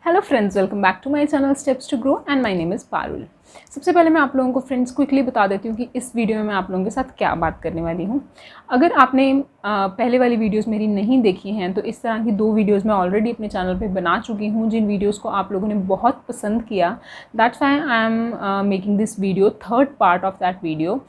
Hello friends, welcome back to my channel steps to grow and my name is Parul. सबसे पहले मैं आप लोगों को फ्रेंड्स क्विकली बता देती हूँ कि इस वीडियो में मैं आप लोगों के साथ क्या बात करने वाली हूँ। अगर आपने पहले वाली वीडियोस मेरी नहीं देखी हैं तो इस तरह की 2 वीडियोस मैं ऑलरेडी अपने चैनल पे बना चुकी हूँ, जिन वीडियोस को आप लोगों ने बहुत पसंद किया। That's why I am making this video, third part of that video.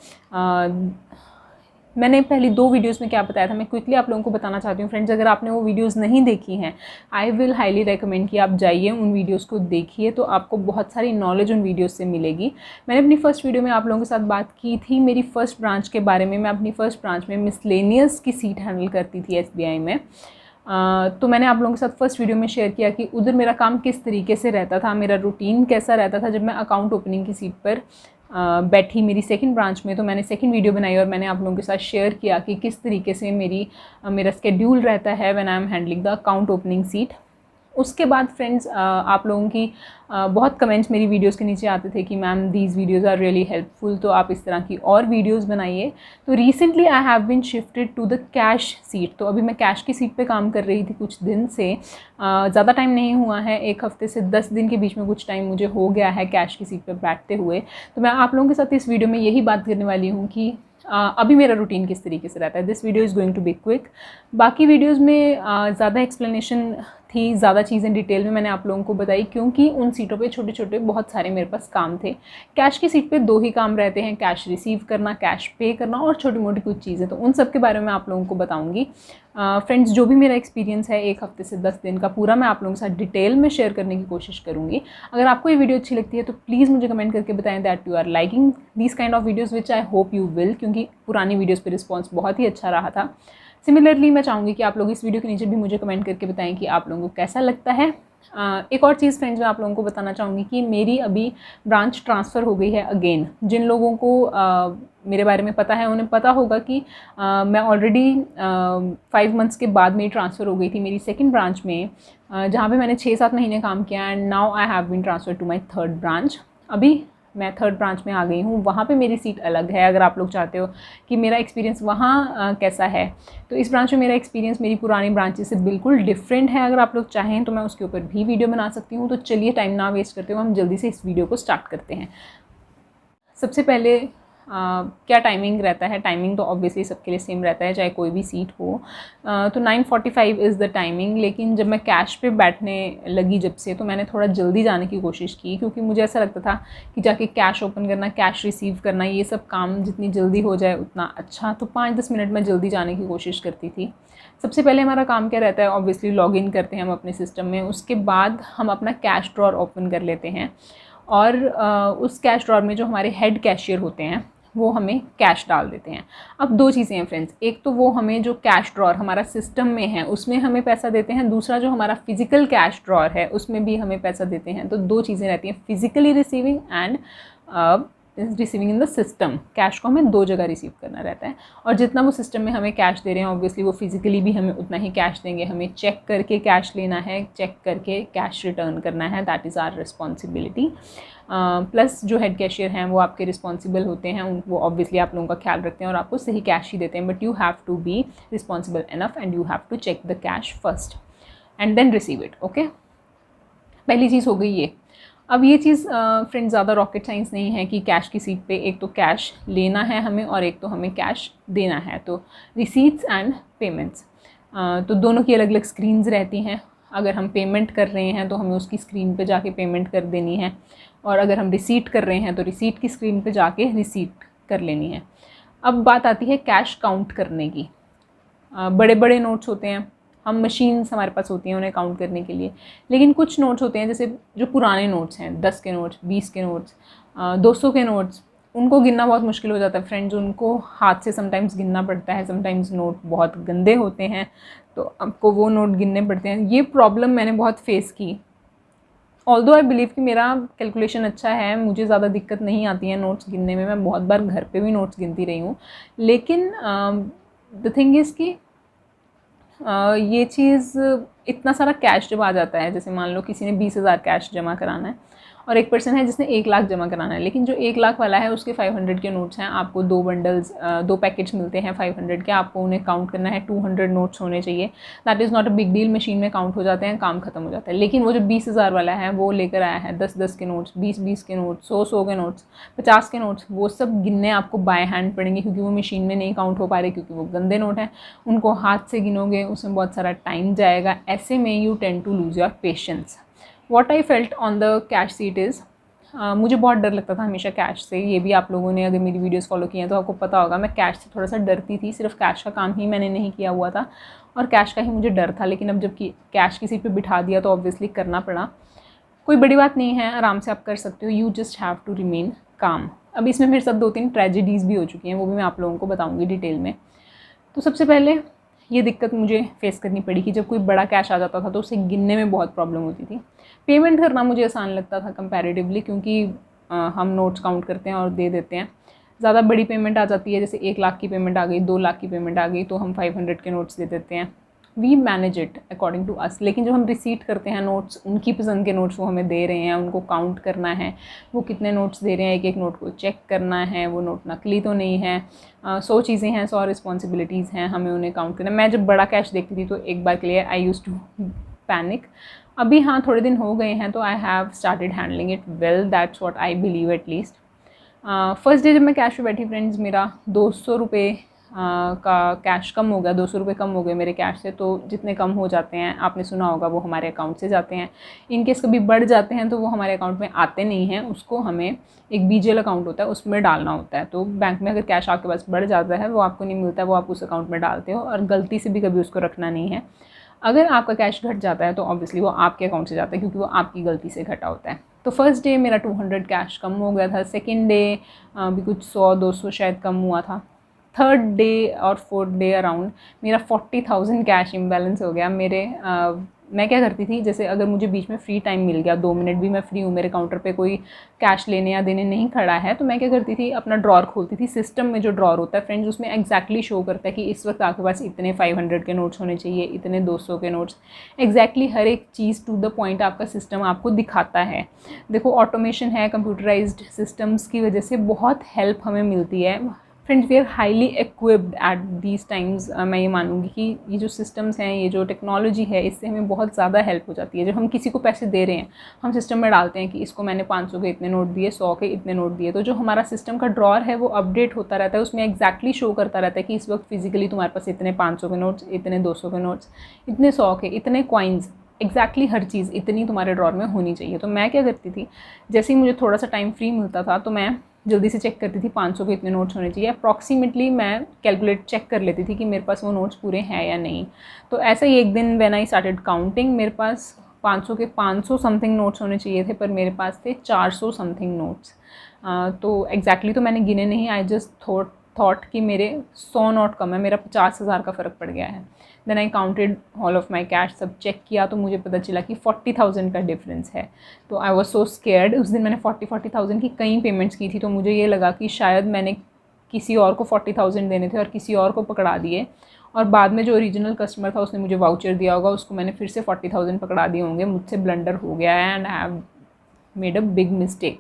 मैंने पहली 2 वीडियोस में क्या बताया था, मैं क्विकली आप लोगों को बताना चाहती हूँ फ्रेंड्स। अगर आपने वो वीडियोस नहीं देखी हैं, आई विल हाईली रेकमेंड कि आप जाइए उन वीडियोस को देखिए, तो आपको बहुत सारी नॉलेज उन वीडियोस से मिलेगी। मैंने अपनी फर्स्ट वीडियो में आप लोगों के साथ बात की थी मेरी फर्स्ट ब्रांच के बारे में। मैं अपनी फर्स्ट ब्रांच में मिसलेनियस की सीट हैंडल करती थी SBI में। तो मैंने आप लोगों के साथ फर्स्ट वीडियो में शेयर किया कि उधर मेरा काम किस तरीके से रहता था, मेरा रूटीन कैसा रहता था जब मैं अकाउंट ओपनिंग की सीट पर बैठी मेरी सेकंड ब्रांच में। तो मैंने सेकंड वीडियो बनाई और मैंने आप लोगों के साथ शेयर किया कि किस तरीके से मेरा स्केड्यूल रहता है when I am handling the account opening seat. उसके बाद फ्रेंड्स आप लोगों की बहुत कमेंट्स मेरी वीडियोस के नीचे आते थे कि ma'am these videos are really helpful, तो आप इस तरह की और वीडियोस बनाइए। तो recently I have been shifted to the cash seat. तो अभी मैं कैश की सीट पे काम कर रही थी कुछ दिन से, ज़्यादा टाइम नहीं हुआ है, 1 हफ्ते से 10 दिन के बीच में कुछ टाइम मुझे हो गया है कैश की सीट पर बैठते हुए। तो मैं आप लोगों के साथ इस वीडियो में यही बात करने वाली हूँ कि अभी मेरा रूटीन किस तरीके से रहता है। This video is going to be quick. बाकी वीडियोस में ज़्यादा एक्सप्लेनेशन थी, ज़्यादा चीज़ें डिटेल में मैंने आप लोगों को बताई, क्योंकि उन सीटों पे छोटे छोटे बहुत सारे मेरे पास काम थे। कैश की सीट पे 2 ही काम रहते हैं, कैश रिसीव करना, कैश पे करना और छोटी मोटी कुछ चीज़ें। तो उन सब के बारे में आप लोगों को बताऊँगी। फ्रेंड्स, जो भी मेरा एक्सपीरियंस है 1 हफ्ते से 10 दिन का, पूरा मैं आप लोगों के साथ डिटेल में शेयर करने की कोशिश करूँगी। अगर आपको ये वीडियो अच्छी लगती है तो प्लीज़ मुझे कमेंट करके बताएं that you are liking these kind of videos, which I hope you will, क्योंकि पुरानी वीडियोज़ पर रिस्पॉन्स बहुत ही अच्छा रहा था। सिमिलरली मैं चाहूँगी कि आप लोग इस वीडियो के नीचे भी मुझे कमेंट करके बताएं कि आप लोगों को कैसा लगता है। एक और चीज़ फ्रेंड्स मैं आप लोगों को बताना चाहूँगी कि मेरी अभी ब्रांच ट्रांसफ़र हो गई है अगेन। जिन लोगों को मेरे बारे में पता है उन्हें पता होगा कि मैं ऑलरेडी 5 मंथ्स के बाद मेरी ट्रांसफ़र हो गई थी मेरी सेकंड ब्रांच में, जहाँ पे मैंने 6-7 महीने काम किया। And now I have been transfer to my third branch. अभी मैं थर्ड ब्रांच में आ गई हूँ, वहाँ पे मेरी सीट अलग है। अगर आप लोग चाहते हो कि मेरा एक्सपीरियंस वहाँ कैसा है, तो इस ब्रांच में मेरा एक्सपीरियंस मेरी पुरानी ब्रांचेस से बिल्कुल डिफरेंट है। अगर आप लोग चाहें तो मैं उसके ऊपर भी वीडियो बना सकती हूँ। तो चलिए टाइम ना वेस्ट करते हुए हम जल्दी से इस वीडियो को स्टार्ट करते हैं। सबसे पहले क्या टाइमिंग रहता है। टाइमिंग तो ऑब्वियसली सबके लिए सेम रहता है, चाहे कोई भी सीट हो। तो 9:45 इज़ द टाइमिंग। लेकिन जब मैं कैश पे बैठने लगी जब से, तो मैंने थोड़ा जल्दी जाने की कोशिश की, क्योंकि मुझे ऐसा लगता था कि जाके कैश ओपन करना, कैश रिसीव करना, ये सब काम जितनी जल्दी हो जाए उतना अच्छा। तो 5-10 मिनट में जल्दी जाने की कोशिश करती थी। सबसे पहले हमारा काम क्या रहता है, ऑब्वियसली लॉग इन करते हैं हम अपने सिस्टम में। उसके बाद हम अपना कैश ड्रॉर ओपन कर लेते हैं और उस कैश ड्रॉर में जो हमारे हेड कैशियर होते हैं वो हमें कैश डाल देते हैं। अब 2 चीज़ें हैं फ्रेंड्स, एक तो वो हमें जो कैश ड्रॉर हमारा सिस्टम में है उसमें हमें पैसा देते हैं, दूसरा जो हमारा फिजिकल कैश ड्रॉर है उसमें भी हमें पैसा देते हैं। तो 2 चीज़ें रहती हैं, physically receiving end receiving end the system. Cash को हमें 2 जगह रिसीव करना रहता है, और जितना वो सिस्टम में हमें कैश दे रहे हैं ऑब्वियसली वो फिजिकली भी हमें उतना ही कैश देंगे। हमें चेक करके कैश लेना है, चेक करके कैश रिटर्न करना है, that is our responsibility. Plus जो हेड कैशियर हैं वो आपके रिस्पॉन्सिबल होते हैं, वो ऑब्वियसली आप लोगों का ख्याल रखते हैं और आपको सही कैश ही देते हैं। But you have to be responsible enough and you have to check the cash first and then receive it. Okay, पहली चीज़ हो गई ये। अब ये चीज़ फ्रेंड्स ज़्यादा रॉकेट साइंस नहीं है कि कैश की सीट पे एक तो कैश लेना है हमें और एक तो हमें कैश देना है। तो रिसीट्स एंड पेमेंट्स, तो दोनों की अलग अलग स्क्रीन्स रहती हैं। अगर हम पेमेंट कर रहे हैं तो हमें उसकी स्क्रीन पे जाके पेमेंट कर देनी है, और अगर हम रिसीट कर रहे हैं तो रिसीट की स्क्रीन पे जाके रिसीट कर लेनी है। अब बात आती है कैश काउंट करने की। बड़े बड़े नोट्स होते हैं, हम मशीन्स हमारे पास होती हैं उन्हें काउंट करने के लिए। लेकिन कुछ नोट्स होते हैं जैसे जो पुराने नोट्स हैं, 10 के नोट्स, 20 के नोट्स, 200 के नोट्स, उनको गिनना बहुत मुश्किल हो जाता है फ्रेंड्स। उनको हाथ से समटाइम्स गिनना पड़ता है, समटाइम्स नोट बहुत गंदे होते हैं तो आपको वो नोट गिनने पड़ते हैं। ये प्रॉब्लम मैंने बहुत फेस की। ऑल्दो आई बिलीव कि मेरा कैलकुलेशन अच्छा है, मुझे ज़्यादा दिक्कत नहीं आती है नोट्स गिनने में। मैं बहुत बार घर पे भी नोट्स गिनती रही हूँ। लेकिन द थिंग इज़ कि ये चीज़ इतना सारा कैश जब आ जाता है, जैसे मान लो किसी ने 20,000 कैश जमा कराना है और एक पर्सन है जिसने 1 लाख जमा कराना है, लेकिन जो 1 लाख वाला है उसके 500 के नोट्स हैं, आपको 2 बंडल्स 2 पैकेट्स मिलते हैं 500 के, आपको उन्हें काउंट करना है, 200 नोट्स होने चाहिए। That is not a big deal, machine में काउंट हो जाते हैं, काम खत्म हो जाता है। लेकिन वो जो 20,000 वाला है वो लेकर आया है 10-10 के नोट्स, 20-20 के नोट्स, 100-100 के नोट्स, 50 के नोट्स, वो सब गिनने आपको बाय हैंड पड़ेंगे क्योंकि वो मशीन में नहीं काउंट हो पा रहे, क्योंकि वो गंदे नोट हैं। उनको हाथ से गिनोगे, उसमें बहुत सारा टाइम जाएगा। ऐसे में you tend to lose your patience. What I felt on the cash seat is, मुझे बहुत डर लगता था हमेशा कैश से। ये भी आप लोगों ने अगर मेरी वीडियोस फॉलो की हैं तो आपको पता होगा, मैं कैश से थोड़ा सा डरती थी। सिर्फ कैश का काम ही मैंने नहीं किया हुआ था और कैश का ही मुझे डर था, लेकिन अब जब कैश की सीट पे बिठा दिया तो ऑब्वियसली करना पड़ा। कोई बड़ी बात नहीं है, आराम से आप कर सकते हो। You just have to remain calm. अब इसमें मेरे साथ 2-3 ट्रेजेडीज़ भी हो चुकी हैं, वो भी मैं आप लोगों को बताऊँगी डिटेल में। तो सबसे पहले ये दिक्कत मुझे फेस करनी पड़ी कि जब कोई बड़ा कैश आ जाता था तो उसे गिनने में बहुत प्रॉब्लम होती थी। पेमेंट करना मुझे आसान लगता था कंपैरेटिवली, क्योंकि हम नोट्स काउंट करते हैं और दे देते हैं। ज़्यादा बड़ी पेमेंट आ जाती है, जैसे 1 लाख की पेमेंट आ गई, 2 लाख की पेमेंट आ गई, तो हम 500 के नोट्स दे देते हैं। We manage it according to us. लेकिन जब हम रिसीट करते हैं नोट्स, उनकी पसंद के नोट्स वो हमें दे रहे हैं, उनको काउंट करना है, वो कितने नोट्स दे रहे हैं, एक एक नोट को चेक करना है, वो नोट नकली तो नहीं है। 100 चीज़ें हैं, 100 रिस्पॉन्सिबिलिटीज़ हैं, हमें उन्हें काउंट करना। मैं जब बड़ा कैश देखती थी तो एक बार के लिए आई यूज़ टू पैनिक। अभी हाँ, थोड़े दिन हो गए हैं तो I have started handling it well, that's what I believe at least. First day जब मैं कैश पे बैठी फ्रेंड्स, मेरा 200 रुपये का कैश कम हो गया, 200 रुपये कम हो गए मेरे कैश से। तो जितने कम हो जाते हैं, आपने सुना होगा, वो हमारे अकाउंट से जाते हैं। इनकेस कभी बढ़ जाते हैं तो वो हमारे अकाउंट में आते नहीं हैं, उसको हमें एक BGL अकाउंट होता है उसमें डालना होता है। तो बैंक में अगर कैश आपके पास बढ़ जाता है वो आपको नहीं मिलता, वो आप उस अकाउंट में डालते हो और गलती से भी कभी उसको रखना नहीं है। अगर आपका कैश घट जाता है तो ऑब्वियसली वो आपके अकाउंट से जाता है, क्योंकि वो आपकी गलती से घटा होता है। तो फर्स्ट डे मेरा 200 कैश कम हो गया था, सेकेंड डे भी कुछ 100-200 शायद कम हुआ था। थर्ड डे और फोर्थ डे अराउंड मेरा 40,000 कैश इम्बैलेंस हो गया। मैं क्या करती थी, जैसे अगर मुझे बीच में फ्री टाइम मिल गया, 2 मिनट भी मैं फ्री हूँ, मेरे काउंटर पे कोई कैश लेने या देने नहीं खड़ा है, तो मैं क्या करती थी, अपना ड्रॉर खोलती थी। सिस्टम में जो ड्रॉर होता है फ्रेंड्स, उसमें एग्जैक्टली शो करता है कि इस वक्त आपके पास इतने 500 के नोट्स होने चाहिए, इतने 200 के नोट्स। एग्जैक्टली हर एक चीज़ टू द पॉइंट आपका सिस्टम आपको दिखाता है। देखो, ऑटोमेशन है, कंप्यूटराइज्ड सिस्टम्स की वजह से बहुत हेल्प हमें मिलती है। Friends, we are highly equipped at these times. मैं ये मानूंगी कि ये जो सिस्टम्स हैं, ये जो टेक्नोलॉजी है, इससे हमें बहुत ज़्यादा हेल्प हो जाती है। जब हम किसी को पैसे दे रहे हैं, हम सिस्टम में डालते हैं कि इसको मैंने 500 के इतने नोट दिए, 100 के इतने नोट दिए, तो जो हमारा सिस्टम का ड्रॉर है वो अपडेट होता रहता है, उसमें एग्जैक्टली शो करता रहता है कि इस वक्त फिजिकली तुम्हारे पास इतने 500 के नोट्स, इतने 200 के नोट्स, इतने 100 के, इतने कॉइन्स, एग्जैक्टली हर चीज़ इतनी तुम्हारे ड्रॉर में होनी चाहिए। तो मैं क्या करती थी, जैसे ही मुझे थोड़ा सा टाइम फ्री मिलता था तो मैं जल्दी से चेक करती थी 500 के इतने नोट्स होने चाहिए। अप्रॉक्सीमेटली मैं कैलकुलेट चेक कर लेती थी कि मेरे पास वो नोट्स पूरे हैं या नहीं। तो ऐसा ही एक दिन व्हेन आई स्टार्टेड काउंटिंग, मेरे पास 500 के 500 समथिंग नोट्स होने चाहिए थे, पर मेरे पास थे 400 समथिंग नोट्स। तो एग्जैक्टली तो मैंने गिने नहीं, आई जस्ट थॉट कि मेरे 100 नोट कम है, मेरा 50,000 का फ़र्क पड़ गया है। Then I counted all of my cash, सब चेक किया तो मुझे पता चला कि 40,000 का डिफरेंस है। तो आई वॉज सो स्केयर्ड। उस दिन मैंने 40,000 की कई पेमेंट्स की थी, तो मुझे ये लगा कि शायद मैंने किसी और को 40,000 देने थे और किसी और को पकड़ा दिए, और बाद में जो ओरिजिनल कस्टमर था उसने मुझे वाउचर दिया होगा, उसको मैंने फिर से 40,000 पकड़ा दिए होंगे। मुझसे ब्लंडर हो गया है and I have made a big mistake.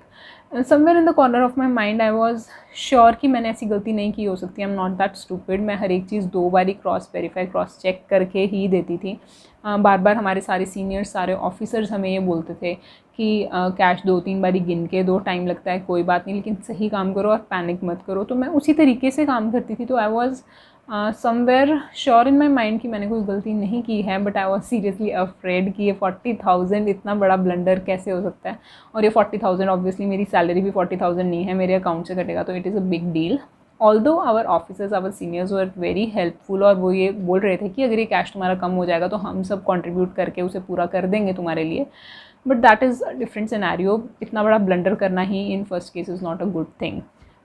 Somewhere in the corner of my mind I was sure कि मैंने ऐसी गलती नहीं की हो सकती। I am not that stupid. मैं हर एक चीज़ 2 बारी क्रॉस वेरीफाई, क्रॉस चेक करके ही देती थी। बार बार हमारे सारे सीनियर्स, सारे ऑफिसर्स हमें ये बोलते थे कि कैश 2-3 बारी गिन के दो, टाइम लगता है कोई बात नहीं, लेकिन सही काम करो और पैनिक मत करो। तो मैं उसी तरीके से काम करती थी। तो I was somewhere sure in my mind कि मैंने कोई गलती नहीं की है, but I was seriously afraid कि ये 40,000 इतना बड़ा ब्लंडर कैसे हो सकता है। और ये 40,000 ऑब्वियसली मेरी सैलरी भी 40,000 नहीं है, मेरे अकाउंट से कटेगा, तो it is a big deal. Although our officers, our seniors were very helpful, और वो ये बोल रहे थे कि अगर ये कैश तुम्हारा कम हो जाएगा तो हम सब कंट्रीब्यूट करके उसे पूरा कर देंगे तुम्हारे लिए। But that is a different scenario. इतना बड़ा ब्लंडर करना ही in first case is not a good thing.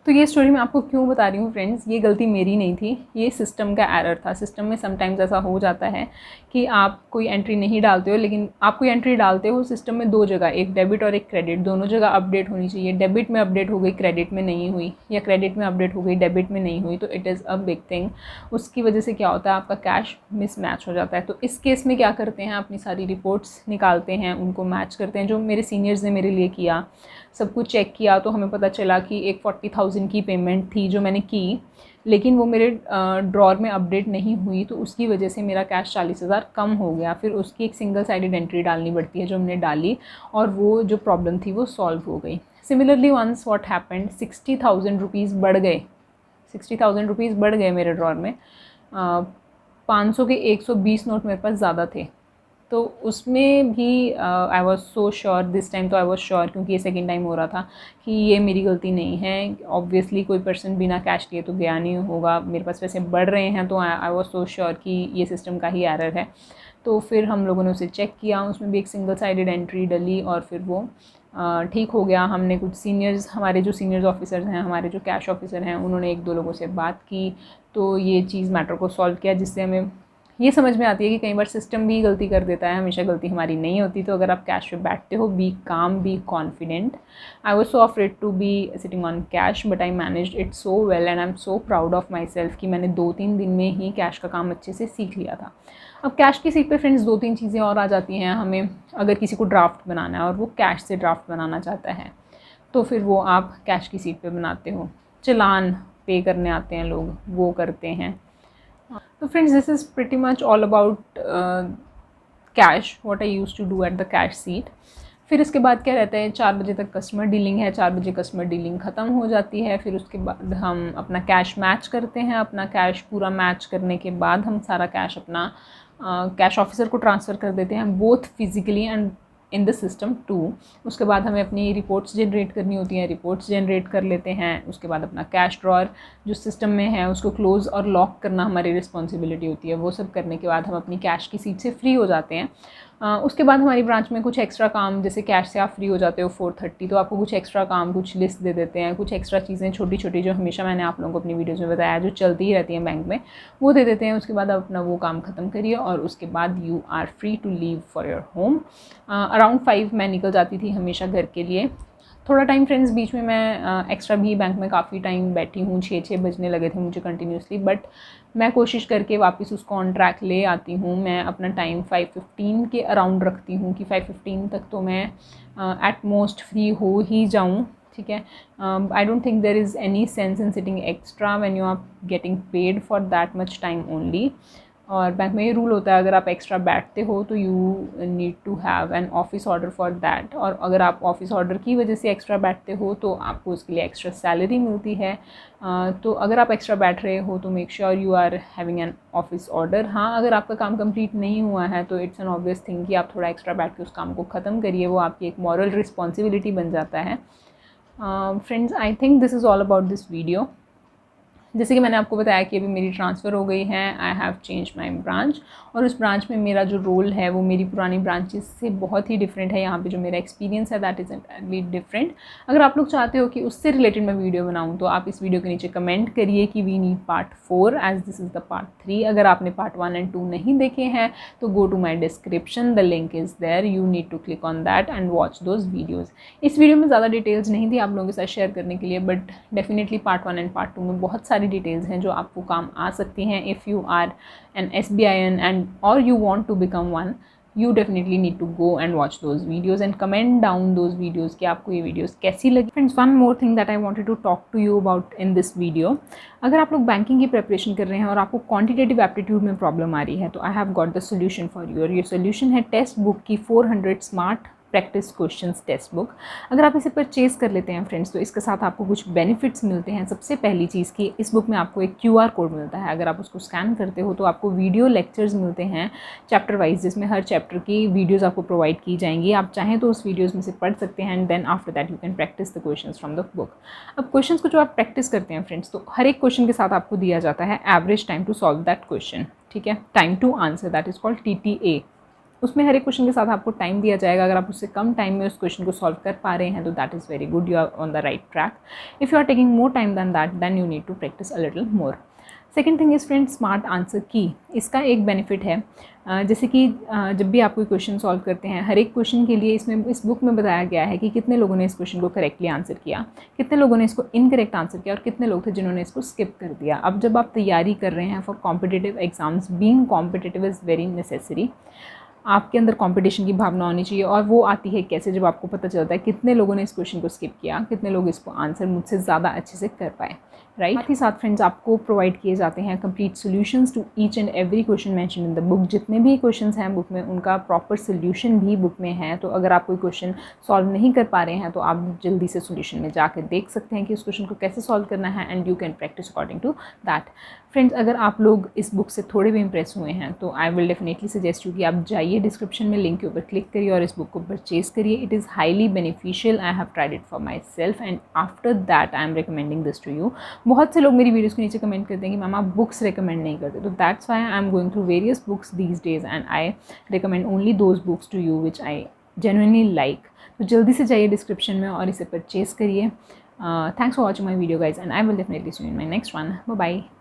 तो ये स्टोरी मैं आपको क्यों बता रही हूँ फ्रेंड्स, ये गलती मेरी नहीं थी, ये सिस्टम का एरर था। सिस्टम में समटाइम्स ऐसा हो जाता है कि आप कोई एंट्री नहीं डालते हो, लेकिन आप कोई एंट्री डालते हो सिस्टम में दो जगह, एक डेबिट और एक क्रेडिट, दोनों जगह अपडेट होनी चाहिए। डेबिट में अपडेट हो गई, क्रेडिट में नहीं हुई, या क्रेडिट में अपडेट हो गई, डेबिट में नहीं हुई, तो it is a big thing. उसकी वजह से क्या होता है, आपका कैश मिसमैच हो जाता है। तो इस केस में क्या करते हैं, अपनी सारी रिपोर्ट्स निकालते हैं, उनको मैच करते हैं, जो मेरे सीनियर्स ने मेरे लिए किया। सब कुछ चेक किया तो हमें पता चला कि एक 40,000 की पेमेंट थी जो मैंने की, लेकिन वो मेरे ड्रॉर में अपडेट नहीं हुई, तो उसकी वजह से मेरा कैश 40,000 कम हो गया। फिर उसकी एक सिंगल साइडेड एंट्री डालनी पड़ती है, जो हमने डाली, और वो जो प्रॉब्लम थी वो सॉल्व हो गई। Similarly once what happened, 60,000 rupees बढ़ गए, 60,000 रुपीज़ बढ़ गए मेरे ड्रॉर में। 500 के 120 नोट मेरे पास ज़्यादा थे, तो उसमें भी आई was so sure this time. तो आई वॉज श्योर, क्योंकि ये सेकेंड टाइम हो रहा था, कि ये मेरी गलती नहीं है। ऑब्वियसली कोई पर्सन बिना कैश लिए तो गया नहीं होगा, मेरे पास पैसे बढ़ रहे हैं, तो आई वॉज सो श्योर कि ये सिस्टम का ही एरर है। तो फिर हम लोगों ने उसे चेक किया, उसमें भी एक सिंगल साइडेड एंट्री डली, और फिर वो ठीक हो गया। हमने कुछ सीनियर्स, हमारे जो सीनियर्स ऑफिसर्स हैं, हमारे जो कैश ऑफिसर हैं, उन्होंने एक दो लोगों से बात की, तो ये चीज़ मैटर को सॉल्व किया, जिससे हमें ये समझ में आती है कि कई बार सिस्टम भी गलती कर देता है, हमेशा गलती हमारी नहीं होती। तो अगर आप कैश पे बैठते हो, be calm, be confident. I was so afraid to be sitting on cash, but I managed it so well and I am so proud of myself कि मैंने 2-3 दिन में ही कैश का काम अच्छे से सीख लिया था। अब कैश की सीट पे फ्रेंड्स 2-3 चीज़ें और आ जाती हैं हमें। अगर किसी को ड्राफ्ट बनाना है और वो कैश से ड्राफ्ट बनाना चाहता है, तो फिर वो आप कैश की सीट पे बनाते हो। चालान पे करने आते हैं लोग, वो करते हैं। तो friends, this is pretty much all about cash, what I use to do at the cash seat. फिर इसके बाद क्या रहता है, 4 बजे तक कस्टमर डीलिंग है, 4 बजे कस्टमर डीलिंग ख़त्म हो जाती है। फिर उसके बाद हम अपना कैश मैच करते हैं। अपना कैश पूरा मैच करने के बाद हम सारा कैश अपना कैश ऑफिसर को ट्रांसफ़र कर देते हैं, both physically and in the system too. उसके बाद हमें अपनी रिपोर्ट्स जनरेट करनी होती हैं, रिपोर्ट्स जनरेट कर लेते हैं। उसके बाद अपना कैश ड्रॉअर जो सिस्टम में है उसको क्लोज़ और लॉक करना हमारी रिस्पॉन्सिबिलिटी होती है। वो सब करने के बाद हम अपनी कैश की सीट से फ्री हो जाते हैं। उसके बाद हमारी ब्रांच में कुछ एक्स्ट्रा काम, जैसे कैश से आप फ्री हो जाते हो 4:30, तो आपको कुछ एक्स्ट्रा काम, कुछ लिस्ट दे देते हैं, कुछ एक्स्ट्रा चीज़ें छोटी छोटी जो हमेशा मैंने आप लोगों को अपनी वीडियोज़ में बताया जो चलती ही रहती हैं बैंक में, वो दे देते हैं। उसके बाद आप अपना वो काम ख़त्म करिए और उसके बाद you are free to leave for your home. Around 5 मैं निकल जाती थी हमेशा घर के लिए। थोड़ा टाइम फ्रेंड्स बीच में मैं एक्स्ट्रा भी बैंक में काफ़ी टाइम बैठी हूँ, 6 बजने लगे थे मुझे कंटिन्यूसली, बट मैं कोशिश करके वापस उसको ऑन ट्रैक ले आती हूँ। मैं अपना टाइम 5:15 के अराउंड रखती हूँ कि 5:15 तक तो मैं एट मोस्ट फ्री हो ही जाऊँ, ठीक है। I don't think there is any sense in sitting extra when you are getting paid for that much time only. और बैंक में ये रूल होता है, अगर आप एक्स्ट्रा बैठते हो तो you need to have an office order for that. और अगर आप ऑफिस ऑर्डर की वजह से एक्स्ट्रा बैठते हो तो आपको उसके लिए एक्स्ट्रा सैलरी मिलती है। तो अगर आप एक्स्ट्रा बैठ रहे हो तो make sure you are having an office order. हाँ, अगर आपका काम कंप्लीट नहीं हुआ है तो इट्स एन ऑब्वियस थिंग कि आप थोड़ा एक्स्ट्रा बैठ के उस काम को ख़त्म करिए, वो आपकी एक मॉरल रिस्पॉन्सिबिलिटी बन जाता है। Friends, I think this is all about this video. जैसे कि मैंने आपको बताया कि अभी मेरी ट्रांसफ़र हो गई है, I have change my branch, और उस ब्रांच में मेरा जो रोल है वो मेरी पुरानी ब्रांचेस से बहुत ही डिफरेंट है। यहाँ पे जो मेरा एक्सपीरियंस है दैट इज़ एंटायरली डिफरेंट। अगर आप लोग चाहते हो कि उससे रिलेटेड मैं वीडियो बनाऊँ तो आप इस वीडियो के नीचे कमेंट करिए कि we need part 4 as this is the part 3। अगर आपने पार्ट 1 एंड 2 नहीं देखे हैं तो go to my description, the link is there, you need to click on that and watch those videos. इस वीडियो में ज़्यादा डिटेल्स नहीं थी आप लोगों के साथ शेयर करने के लिए, but definitely part 1 and part 2 में बहुत सारी डिटेल्स हैं जो आपको काम आ सकती हैं। If you are an SBIN and or you want to become one, you definitely need to go and watch those videos and comment down those videos कि आपको ये videos कैसी लगी। Friends, one more thing that I wanted to talk to you about in this video, अगर आप लोग banking की preparation कर रहे हैं और आपको क्वांटिटेटिव एप्टीट्यूड में प्रॉब्लम आ रही है तो I have got the solution for you. और ये सोल्यूशन है टेक्स्ट बुक की 400 smart practice questions text book. अगर आप इसे परचेज़ कर लेते हैं फ्रेंड्स तो इसके साथ आपको कुछ बेनिफिट्स मिलते हैं। सबसे पहली चीज़ कि इस बुक में आपको एक QR कोड मिलता है। अगर आप उसको स्कैन करते हो तो आपको वीडियो लेक्चर्स मिलते हैं चैप्टर वाइज, जिसमें हर चैप्टर की वीडियोज़ आपको प्रोवाइड की जाएंगी। आप चाहें तो उस वीडियोज़ में से पढ़ सकते हैं and then after that you can practice the question from the book. अब क्वेश्चन को जो आप प्रैक्टिस करते हैं फ्रेंड्स, तो हर एक क्वेश्चन के साथ आपको दिया जाता है average time to solve that question, ठीक है, time to answer, that is called TTA। उसमें हर एक क्वेश्चन के साथ आपको टाइम दिया जाएगा। अगर आप उससे कम टाइम में उस क्वेश्चन को सॉल्व कर पा रहे हैं तो that is very good, you are on the right track. If you are taking more time than that, then you need to practice a little more. Second thing is friend smart answer की। इसका एक benefit है, जैसे कि जब भी आप कोई क्वेश्चन सॉल्व करते हैं, हर एक क्वेश्चन के लिए इस बुक में बताया गया है कि कितने लोगों ने इस क्वेश्चन को करेक्टली आंसर किया, कितने लोगों ने इसको इनकरेक्ट आंसर किया और कितने लोग थे जिन्होंने इसको स्किप कर दिया। अब जब आप तैयारी कर रहे हैं for competitive exams, being competitive is very necessary. आपके अंदर कंपटीशन की भावना होनी चाहिए, और वो आती है कैसे, जब आपको पता चलता है कितने लोगों ने इस क्वेश्चन को स्किप किया, कितने लोग इसको आंसर मुझसे ज़्यादा अच्छे से कर पाए, राइट। साथ ही साथ फ्रेंड्स आपको प्रोवाइड किए जाते हैं complete solutions to each and every question mention in the book. जितने भी क्वेश्चंस हैं बुक में उनका प्रॉपर सॉल्यूशन भी बुक में है। तो अगर आप कोई क्वेश्चन सॉल्व नहीं कर पा रहे हैं तो आप जल्दी से सॉल्यूशन में जाकर देख सकते हैं कि उस क्वेश्चन को कैसे सॉल्व करना है, and you can practice according to that. Friends, अगर आप लोग इस बुक से थोड़े भी इंप्रेस हुए हैं तो I will definitely suggest you कि आप जाइए, डिस्क्रिप्शन में लिंक के ऊपर क्लिक करिए और इस बुक को परचेज़ करिए। It is highly beneficial, I have tried it for myself and after that I am recommending this to you. बहुत से लोग मेरी वीडियोज़ के नीचे कमेंट करते हैं कि मैम आप बुक्स रिकमेंड नहीं करते, तो that's why I am going through various books these days and I recommend only those books to you which I genuinely like। तो जल्दी से जाइए डिस्क्रिप्शन में और इसे परचेज़ करिए। Thanks for watching my video guys, and I will definitely see you in my next one. Bye bye.